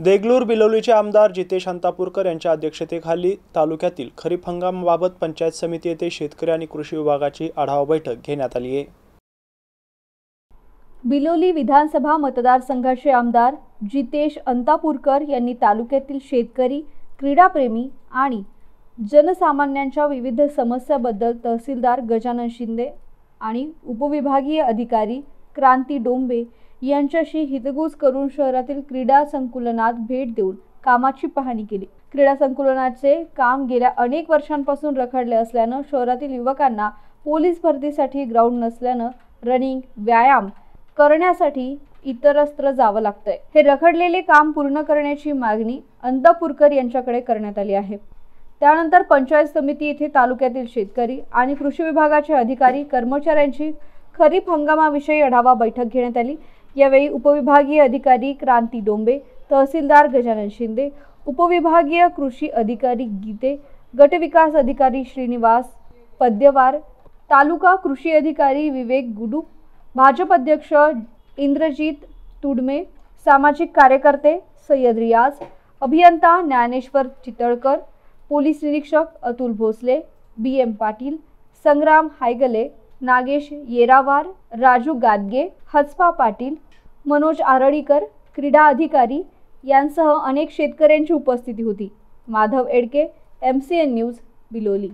देगलूर बिलोलीचे आमदार जितेश अंतापूरकर यांच्या अध्यक्षतेखाली तालुक्यातील खरीप हंगामाबाबत पंचायत समिती येथे शेतकरी आणि कृषी विभागाची आढावा बैठक घेण्यात आली आहे। बिलोली विधानसभा मतदारसंघाचे आमदार जितेश अंतापूरकर यांनी तालुक्यातील शेतकरी, क्रीडाप्रेमी आणि जनसामान्यांच्या विविध समस्यांबद्दल तहसीलदार गजानन शिंदे आणि उपविभागीय अधिकारी क्रांती डोंबे यांच्याशी हितगुज करून शहरातील क्रीडा संकुलनात भेट देऊन कामाची पाहणी केली। क्रीडा संकुलनाचे काम गेल्या अनेक वर्षांपासून रखडले असल्याने शहरातील युवकांना पोलीस भरतीसाठी ग्राउंड नसल्याने रनिंग, व्यायाम करण्यासाठी इतरत्र जावं लागतंय। हे रखडलेले काम पूर्ण करण्याची मागणी अंतापूरकर यांच्याकडे करण्यात आली आहे। त्यानंतर पंचायत समिती येथे तालुक्यातील शेतकरी आणि कृषी विभागाचे अधिकारी कर्मचाऱ्यांची खरीप हंगामाविषयी आढावा बैठक घेण्यात आली। यावेळी उपविभागीय अधिकारी क्रांती डोंबे, तहसीलदार गजानन शिंदे, उपविभागीय कृषी अधिकारी गीते, गट विकास अधिकारी श्रीनिवास पद्यवार, तालुका कृषी अधिकारी विवेक गुडू, भाजप अध्यक्ष इंद्रजीत तुडमे, सामाजिक कार्यकर्ते सय्यद रियाज, अभियंता ज्ञानेश्वर चितळकर, पोलीस निरीक्षक अतुल भोसले, BM पाटील, संग्राम हायगले, नागेश येरावार, राजू गादगे, हसपा पाटील, मनोज आरळीकर, क्रीडा अधिकारी यांसह अनेक शेतकऱ्यांची उपस्थिती होती। Madhav Edke, MCN news, Biloli.